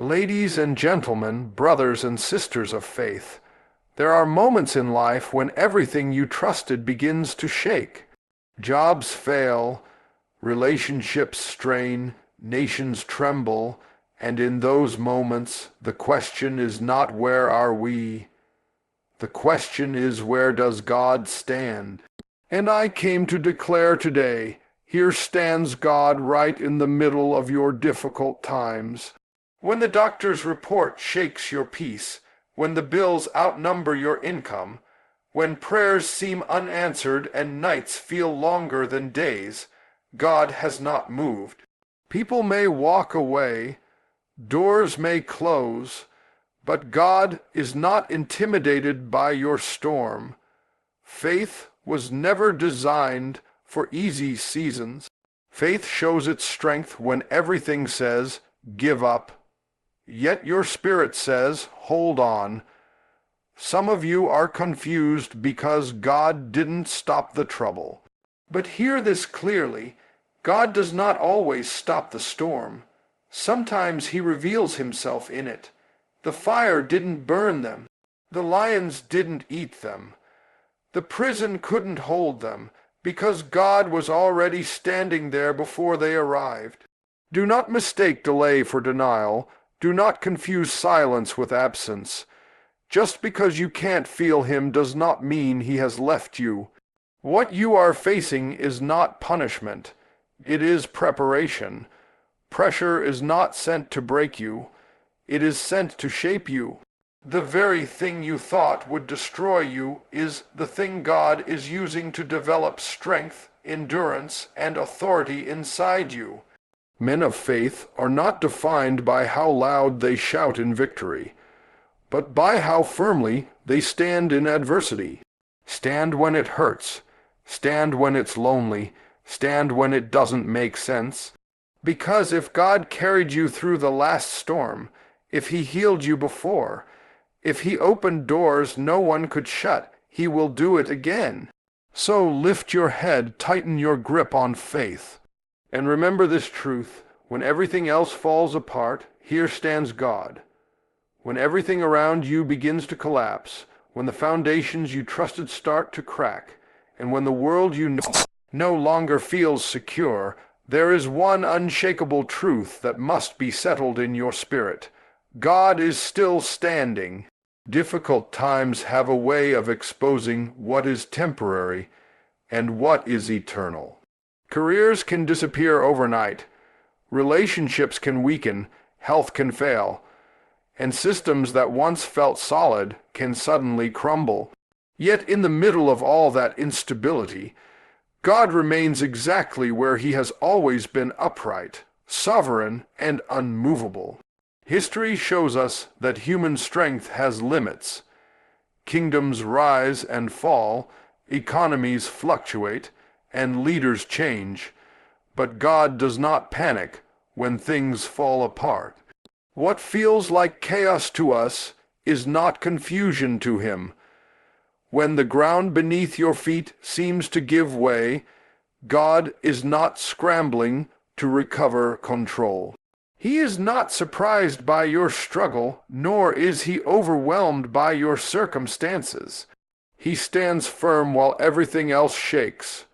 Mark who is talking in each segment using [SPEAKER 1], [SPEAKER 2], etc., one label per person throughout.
[SPEAKER 1] Ladies and gentlemen, brothers and sisters of faith, there are moments in life when everything you trusted begins to shake. Jobs fail, relationships strain, nations tremble, and in those moments the question is not where are we? The question is where does God stand? And I came to declare today, here stands God right in the middle of your difficult times. When the doctor's report shakes your peace, when the bills outnumber your income, when prayers seem unanswered and nights feel longer than days, God has not moved. People may walk away, doors may close, but God is not intimidated by your storm. Faith was never designed for easy seasons. Faith shows its strength when everything says, give up. Yet your spirit says, hold on. Some of you are confused because God didn't stop the trouble. But hear this clearly. God does not always stop the storm. Sometimes he reveals himself in it. The fire didn't burn them. The lions didn't eat them. The prison couldn't hold them, because God was already standing there before they arrived. Do not mistake delay for denial. Do not confuse silence with absence. Just because you can't feel him does not mean he has left you. What you are facing is not punishment. It is preparation. Pressure is not sent to break you. It is sent to shape you. The very thing you thought would destroy you is the thing God is using to develop strength, endurance, and authority inside you. Men of faith are not defined by how loud they shout in victory, but by how firmly they stand in adversity. Stand when it hurts. Stand when it's lonely. Stand when it doesn't make sense. Because if God carried you through the last storm, if he healed you before, if he opened doors no one could shut, he will do it again. So lift your head, tighten your grip on faith. And remember this truth, when everything else falls apart, here stands God. When everything around you begins to collapse, when the foundations you trusted start to crack, and when the world you know no longer feels secure, there is one unshakable truth that must be settled in your spirit. God is still standing. Difficult times have a way of exposing what is temporary and what is eternal. Careers can disappear overnight. Relationships can weaken. Health can fail. And systems that once felt solid can suddenly crumble. Yet in the middle of all that instability, God remains exactly where he has always been, upright, sovereign, and unmovable. History shows us that human strength has limits. Kingdoms rise and fall, economies fluctuate, and leaders change, but God does not panic when things fall apart. What feels like chaos to us is not confusion to him. When the ground beneath your feet seems to give way, God is not scrambling to recover control. He is not surprised by your struggle, nor is he overwhelmed by your circumstances. He stands firm while everything else shakes,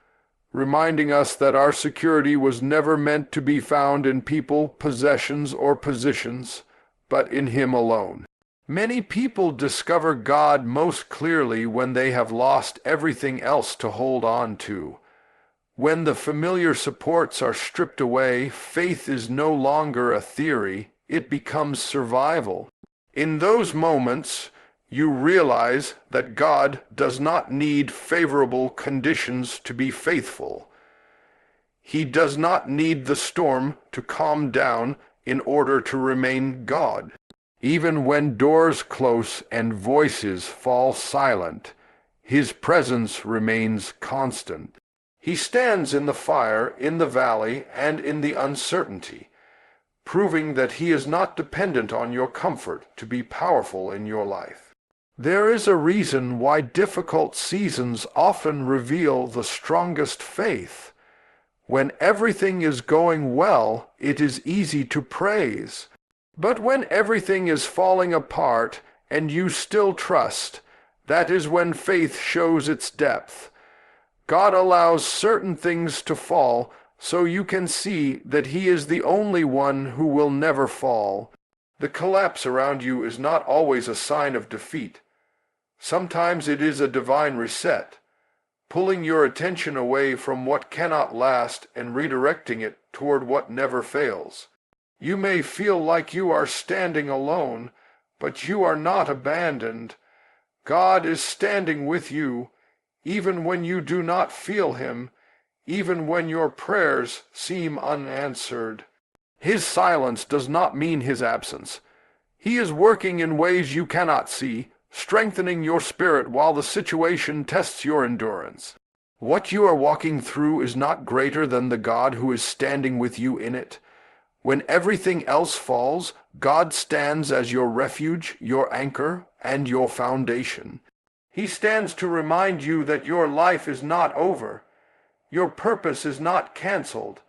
[SPEAKER 1] reminding us that our security was never meant to be found in people, possessions, or positions, but in him alone. Many people discover God most clearly when they have lost everything else to hold on to. When the familiar supports are stripped away, faith is no longer a theory, it becomes survival. In those moments, you realize that God does not need favorable conditions to be faithful. He does not need the storm to calm down in order to remain God. Even when doors close and voices fall silent, his presence remains constant. He stands in the fire, in the valley, and in the uncertainty, proving that he is not dependent on your comfort to be powerful in your life. There is a reason why difficult seasons often reveal the strongest faith. When everything is going well, it is easy to praise. But when everything is falling apart and you still trust, that is when faith shows its depth. God allows certain things to fall so you can see that He is the only one who will never fall. The collapse around you is not always a sign of defeat. Sometimes it is a divine reset, pulling your attention away from what cannot last and redirecting it toward what never fails. You may feel like you are standing alone, but you are not abandoned. God is standing with you, even when you do not feel Him, even when your prayers seem unanswered. His silence does not mean His absence. He is working in ways you cannot see, strengthening your spirit while the situation tests your endurance. What you are walking through is not greater than the God who is standing with you in it. When everything else falls, God stands as your refuge, your anchor, and your foundation. He stands to remind you that your life is not over, your purpose is not canceled,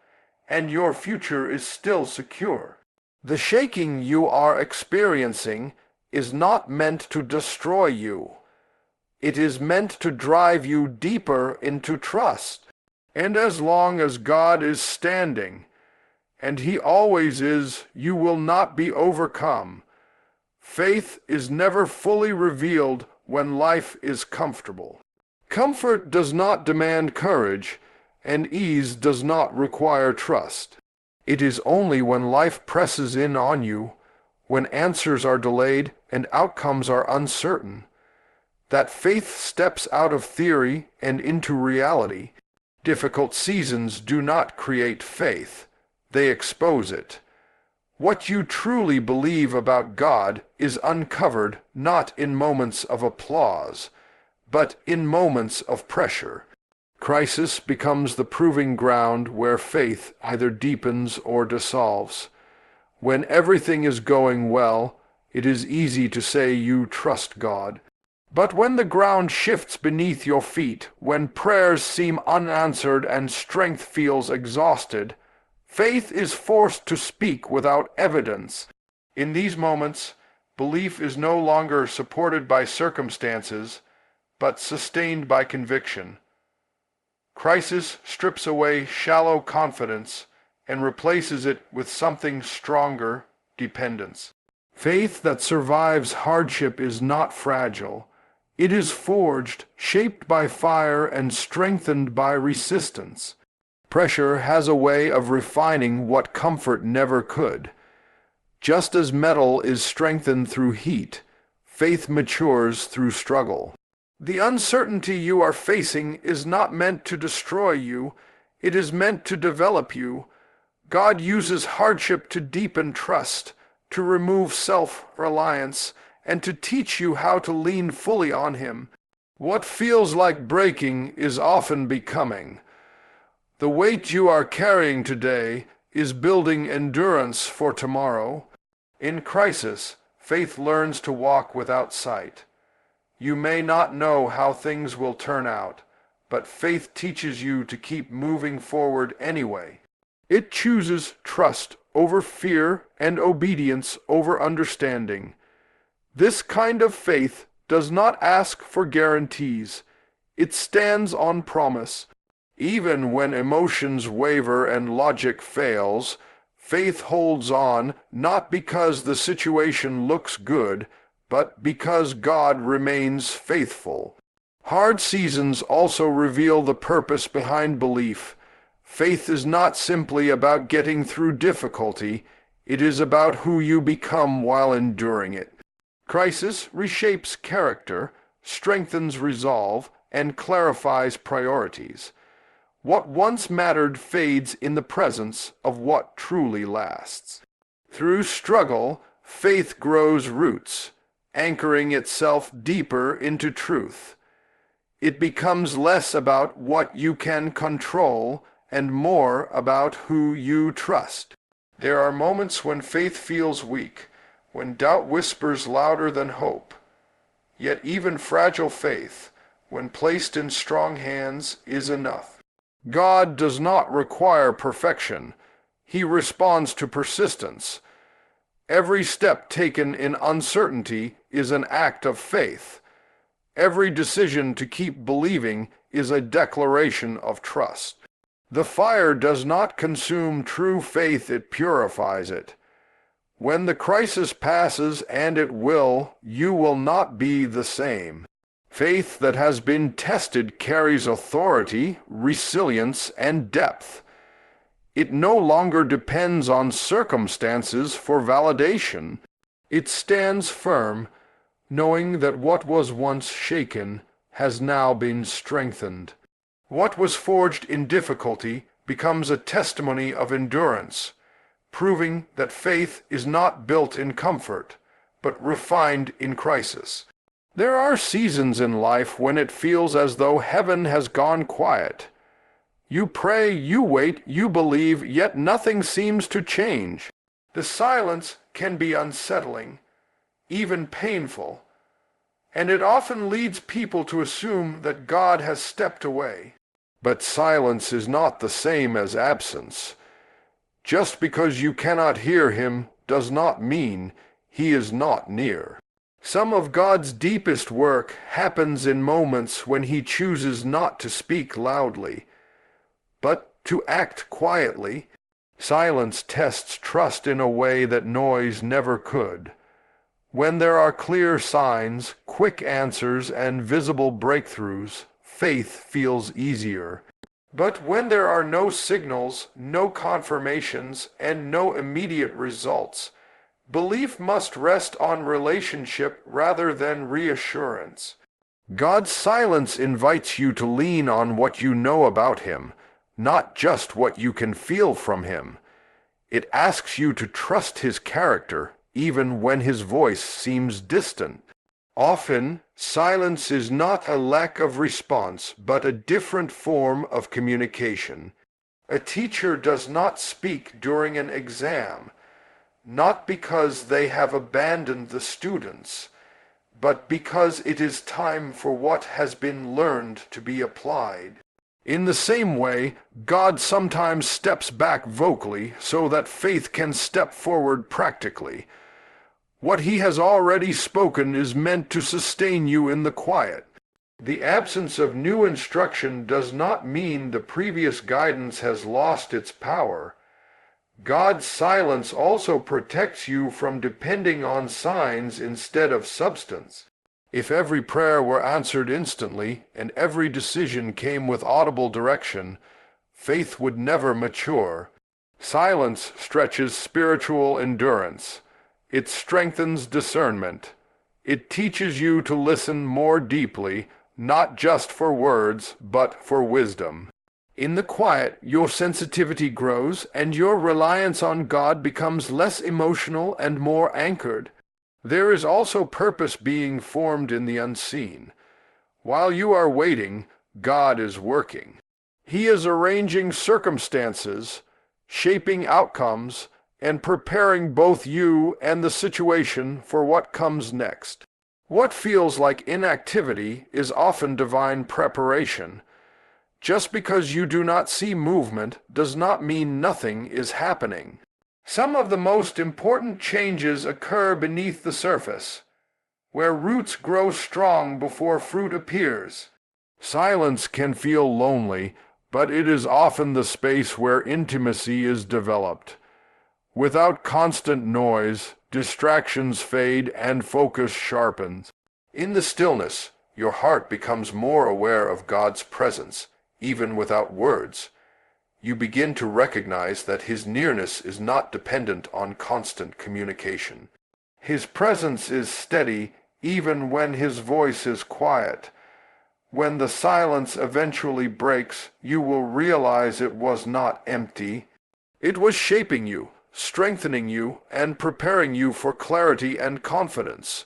[SPEAKER 1] and your future is still secure. The shaking you are experiencing is not meant to destroy you. It is meant to drive you deeper into trust. And as long as God is standing, and He always is, you will not be overcome. Faith is never fully revealed when life is comfortable. Comfort does not demand courage, and ease does not require trust. It is only when life presses in on you, when answers are delayed and outcomes are uncertain, that faith steps out of theory and into reality. Difficult seasons do not create faith. They expose it. What you truly believe about God is uncovered not in moments of applause, but in moments of pressure. Crisis becomes the proving ground where faith either deepens or dissolves. When everything is going well, it is easy to say you trust God. But when the ground shifts beneath your feet, when prayers seem unanswered and strength feels exhausted, faith is forced to speak without evidence. In these moments, belief is no longer supported by circumstances, but sustained by conviction. Crisis strips away shallow confidence and replaces it with something stronger, dependence. Faith that survives hardship is not fragile. It is forged, shaped by fire, and strengthened by resistance. Pressure has a way of refining what comfort never could. Just as metal is strengthened through heat, faith matures through struggle. The uncertainty you are facing is not meant to destroy you, it is meant to develop you. God uses hardship to deepen trust, to remove self-reliance, and to teach you how to lean fully on Him. What feels like breaking is often becoming. The weight you are carrying today is building endurance for tomorrow. In crisis, faith learns to walk without sight. You may not know how things will turn out, but faith teaches you to keep moving forward anyway. It chooses trust over fear and obedience over understanding. This kind of faith does not ask for guarantees. It stands on promise. Even when emotions waver and logic fails, faith holds on not because the situation looks good, but because God remains faithful. Hard seasons also reveal the purpose behind belief. Faith is not simply about getting through difficulty, it is about who you become while enduring it. Crisis reshapes character, strengthens resolve, and clarifies priorities. What once mattered fades in the presence of what truly lasts. Through struggle, faith grows roots, anchoring itself deeper into truth. It becomes less about what you can control and more about who you trust. There are moments when faith feels weak, when doubt whispers louder than hope. Yet even fragile faith, when placed in strong hands, is enough. God does not require perfection. He responds to persistence. Every step taken in uncertainty is an act of faith. Every decision to keep believing is a declaration of trust. The fire does not consume true faith, it purifies it. When the crisis passes, and it will, you will not be the same. Faith that has been tested carries authority, resilience, and depth. It no longer depends on circumstances for validation. It stands firm, knowing that what was once shaken has now been strengthened. What was forged in difficulty becomes a testimony of endurance, proving that faith is not built in comfort, but refined in crisis. There are seasons in life when it feels as though heaven has gone quiet. You pray, you wait, you believe, yet nothing seems to change. The silence can be unsettling, even painful, and it often leads people to assume that God has stepped away. But silence is not the same as absence. Just because you cannot hear him does not mean he is not near. Some of God's deepest work happens in moments when he chooses not to speak loudly, but to act quietly. Silence tests trust in a way that noise never could. When there are clear signs, quick answers, and visible breakthroughs, faith feels easier. But when there are no signals, no confirmations, and no immediate results, belief must rest on relationship rather than reassurance. God's silence invites you to lean on what you know about him, not just what you can feel from him. It asks you to trust his character, even when his voice seems distant. Often, silence is not a lack of response, but a different form of communication. A teacher does not speak during an exam, not because they have abandoned the students, but because it is time for what has been learned to be applied. In the same way, God sometimes steps back vocally so that faith can step forward practically. What he has already spoken is meant to sustain you in the quiet. The absence of new instruction does not mean the previous guidance has lost its power. God's silence also protects you from depending on signs instead of substance. If every prayer were answered instantly and every decision came with audible direction, faith would never mature. Silence stretches spiritual endurance. It strengthens discernment. It teaches you to listen more deeply, not just for words, but for wisdom. In the quiet, your sensitivity grows, and your reliance on God becomes less emotional and more anchored. There is also purpose being formed in the unseen. While you are waiting, God is working. He is arranging circumstances, shaping outcomes, and preparing both you and the situation for what comes next. What feels like inactivity is often divine preparation. Just because you do not see movement does not mean nothing is happening. Some of the most important changes occur beneath the surface, where roots grow strong before fruit appears. Silence can feel lonely, but it is often the space where intimacy is developed. Without constant noise, distractions fade and focus sharpens. In the stillness, your heart becomes more aware of God's presence, even without words. You begin to recognize that his nearness is not dependent on constant communication. His presence is steady even when his voice is quiet. When the silence eventually breaks, you will realize it was not empty. It was shaping you, strengthening you, and preparing you for clarity and confidence.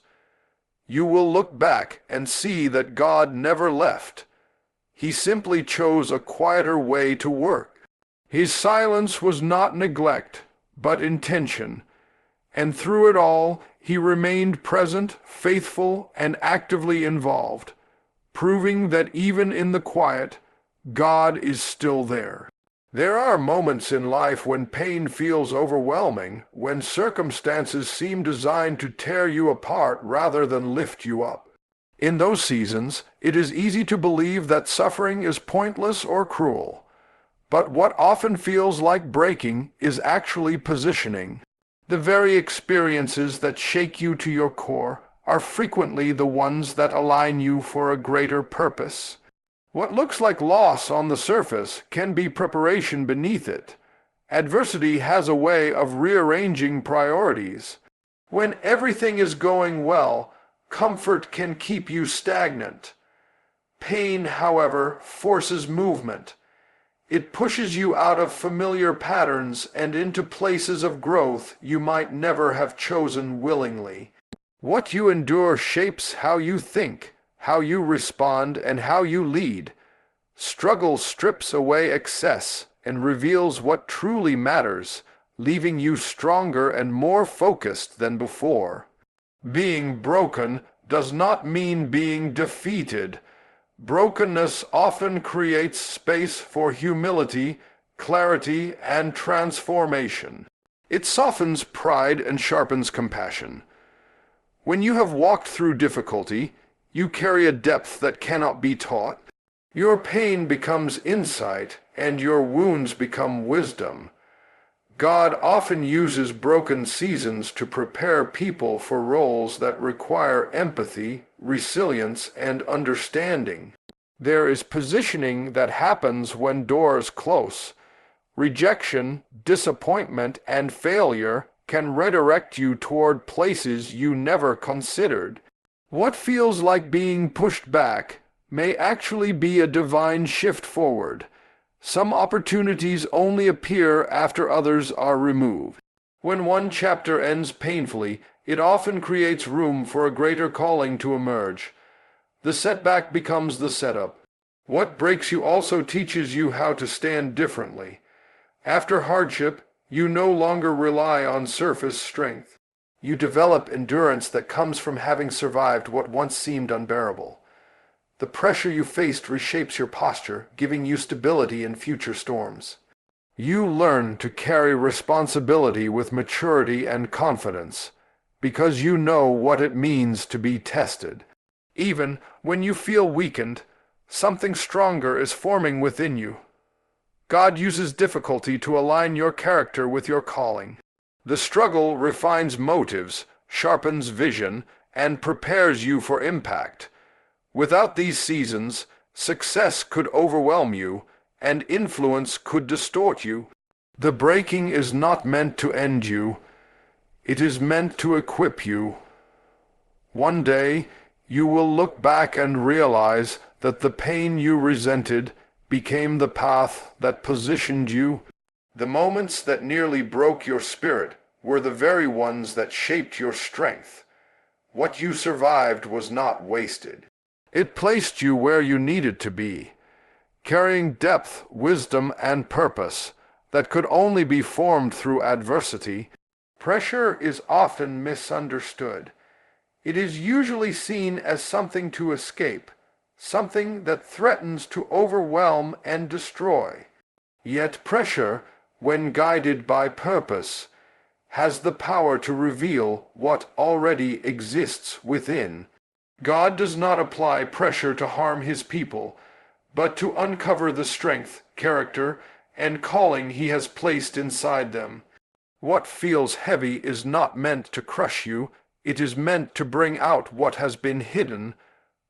[SPEAKER 1] You will look back and see that God never left. He simply chose a quieter way to work. His silence was not neglect, but intention, and through it all he remained present, faithful, and actively involved, proving that even in the quiet, God is still there. There are moments in life when pain feels overwhelming, when circumstances seem designed to tear you apart rather than lift you up. In those seasons, it is easy to believe that suffering is pointless or cruel. But what often feels like breaking is actually positioning. The very experiences that shake you to your core are frequently the ones that align you for a greater purpose. What looks like loss on the surface can be preparation beneath it. Adversity has a way of rearranging priorities. When everything is going well, comfort can keep you stagnant. Pain, however, forces movement. It pushes you out of familiar patterns and into places of growth you might never have chosen willingly. What you endure shapes how you think, how you respond, and how you lead. Struggle strips away excess and reveals what truly matters, leaving you stronger and more focused than before. Being broken does not mean being defeated. Brokenness often creates space for humility, clarity, and transformation. It softens pride and sharpens compassion. When you have walked through difficulty, you carry a depth that cannot be taught. Your pain becomes insight, and your wounds become wisdom. God often uses broken seasons to prepare people for roles that require empathy, resilience, and understanding. There is positioning that happens when doors close. Rejection, disappointment, and failure can redirect you toward places you never considered. What feels like being pushed back may actually be a divine shift forward. Some opportunities only appear after others are removed. When one chapter ends painfully, it often creates room for a greater calling to emerge. The setback becomes the setup. What breaks you also teaches you how to stand differently. After hardship, you no longer rely on surface strength. You develop endurance that comes from having survived what once seemed unbearable. The pressure you faced reshapes your posture, giving you stability in future storms. You learn to carry responsibility with maturity and confidence, because you know what it means to be tested. Even when you feel weakened, something stronger is forming within you. God uses difficulty to align your character with your calling. The struggle refines motives, sharpens vision, and prepares you for impact. Without these seasons, success could overwhelm you, and influence could distort you. The breaking is not meant to end you. It is meant to equip you. One day, you will look back and realize that the pain you resented became the path that positioned you. The moments that nearly broke your spirit were the very ones that shaped your strength. What you survived was not wasted. It placed you where you needed to be, carrying depth, wisdom, and purpose that could only be formed through adversity. Pressure is often misunderstood. It is usually seen as something to escape, something that threatens to overwhelm and destroy. Yet pressure, when guided by purpose, has the power to reveal what already exists within. God does not apply pressure to harm his people, but to uncover the strength, character, and calling he has placed inside them. What feels heavy is not meant to crush you, it is meant to bring out what has been hidden.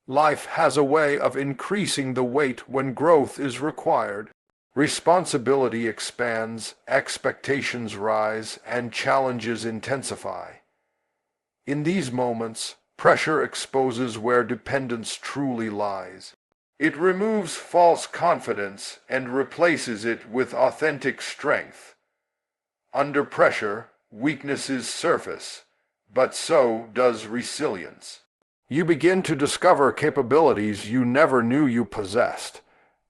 [SPEAKER 1] Life has a way of increasing the weight when growth is required. Responsibility expands, expectations rise, and challenges intensify. In these moments, pressure exposes where dependence truly lies. It removes false confidence and replaces it with authentic strength. Under pressure, weaknesses surface, but so does resilience. You begin to discover capabilities you never knew you possessed,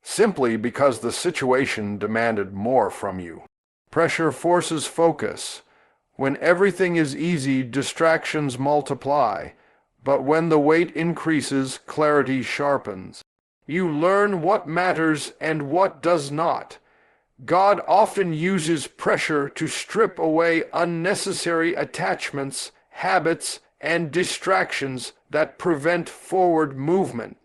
[SPEAKER 1] simply because the situation demanded more from you. Pressure forces focus. When everything is easy, distractions multiply, but when the weight increases, clarity sharpens. You learn what matters and what does not. God often uses pressure to strip away unnecessary attachments, habits, and distractions that prevent forward movement.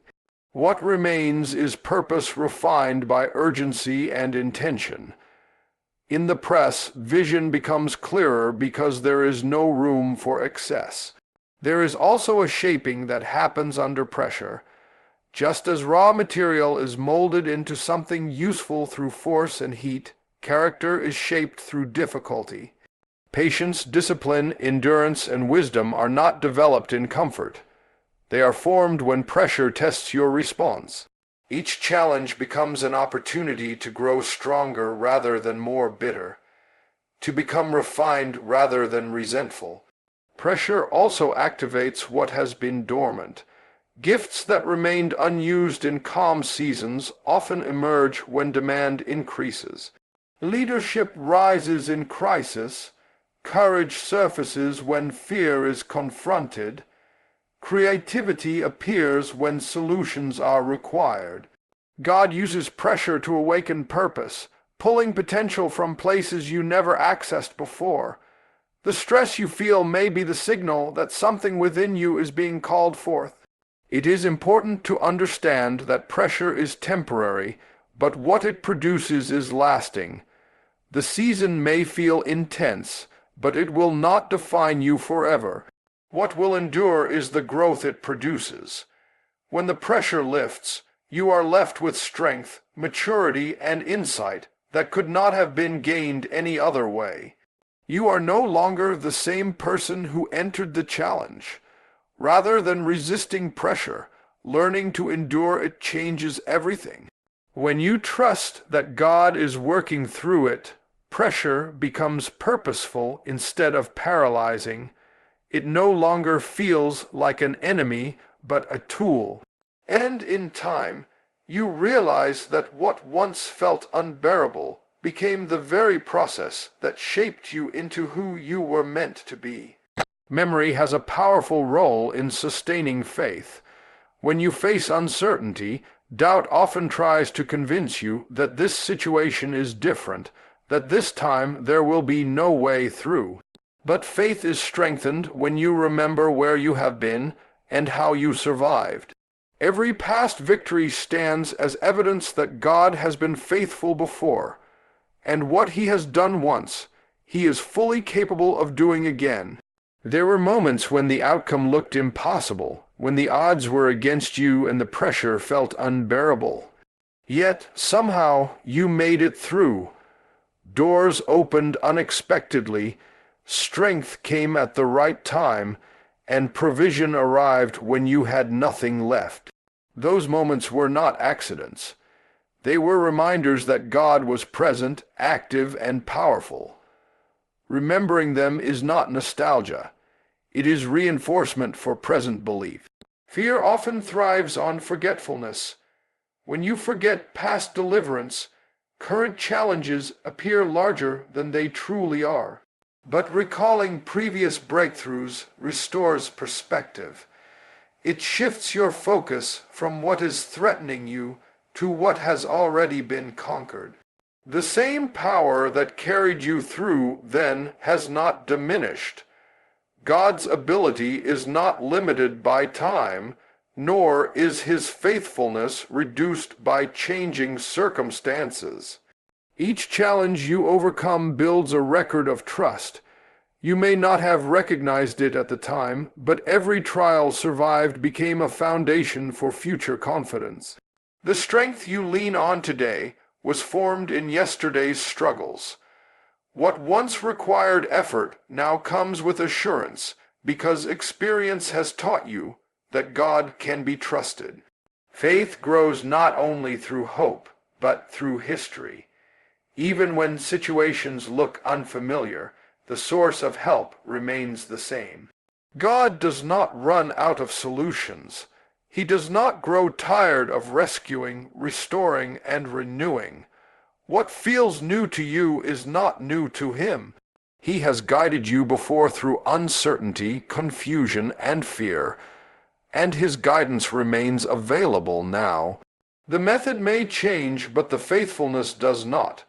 [SPEAKER 1] What remains is purpose refined by urgency and intention. In the press, vision becomes clearer because there is no room for excess. There is also a shaping that happens under pressure. Just as raw material is molded into something useful through force and heat, character is shaped through difficulty. Patience, discipline, endurance, and wisdom are not developed in comfort. They are formed when pressure tests your response. Each challenge becomes an opportunity to grow stronger rather than more bitter, to become refined rather than resentful. Pressure also activates what has been dormant. Gifts that remained unused in calm seasons often emerge when demand increases. Leadership rises in crisis. Courage surfaces when fear is confronted. Creativity appears when solutions are required. God uses pressure to awaken purpose, pulling potential from places you never accessed before. The stress you feel may be the signal that something within you is being called forth. It is important to understand that pressure is temporary, but what it produces is lasting. The season may feel intense, but it will not define you forever. What will endure is the growth it produces. When the pressure lifts, you are left with strength, maturity, and insight that could not have been gained any other way. You are no longer the same person who entered the challenge. Rather than resisting pressure, learning to endure it changes everything. When you trust that God is working through it, pressure becomes purposeful instead of paralyzing. It no longer feels like an enemy, but a tool. And in time, you realize that what once felt unbearable became the very process that shaped you into who you were meant to be. Memory has a powerful role in sustaining faith. When you face uncertainty, doubt often tries to convince you that this situation is different, that this time there will be no way through. But faith is strengthened when you remember where you have been and how you survived. Every past victory stands as evidence that God has been faithful before, and what he has done once, he is fully capable of doing again. There were moments when the outcome looked impossible, when the odds were against you and the pressure felt unbearable. Yet, somehow, you made it through. Doors opened unexpectedly, strength came at the right time, and provision arrived when you had nothing left. Those moments were not accidents. They were reminders that God was present, active, and powerful. Remembering them is not nostalgia. It is reinforcement for present belief. Fear often thrives on forgetfulness. When you forget past deliverance, current challenges appear larger than they truly are. But recalling previous breakthroughs restores perspective. It shifts your focus from what is threatening you to what has already been conquered. The same power that carried you through then has not diminished. God's ability is not limited by time, nor is his faithfulness reduced by changing circumstances. Each challenge you overcome builds a record of trust. You may not have recognized it at the time, but every trial survived became a foundation for future confidence. The strength you lean on today was formed in yesterday's struggles. What once required effort now comes with assurance, because experience has taught you that God can be trusted. Faith grows not only through hope, but through history. Even when situations look unfamiliar, the source of help remains the same. God does not run out of solutions. He does not grow tired of rescuing, restoring, and renewing. What feels new to you is not new to him. He has guided you before through uncertainty, confusion, and fear, and his guidance remains available now. The method may change, but the faithfulness does not.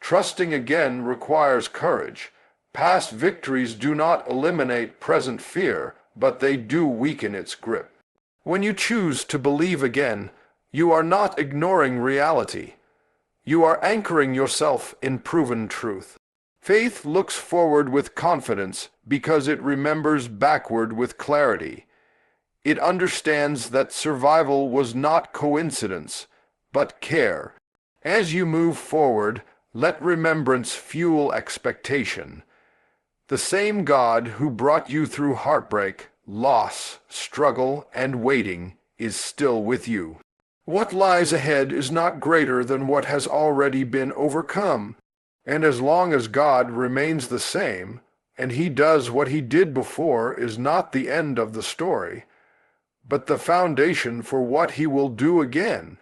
[SPEAKER 1] Trusting again requires courage. Past victories do not eliminate present fear, but they do weaken its grip. When you choose to believe again, you are not ignoring reality. You are anchoring yourself in proven truth. Faith looks forward with confidence because it remembers backward with clarity. It understands that survival was not coincidence, but care. As you move forward, let remembrance fuel expectation. The same God who brought you through heartbreak, loss, struggle, and waiting is still with you. What lies ahead is not greater than what has already been overcome. And as long as God remains the same, and he does what he did before is not the end of the story, but the foundation for what he will do again.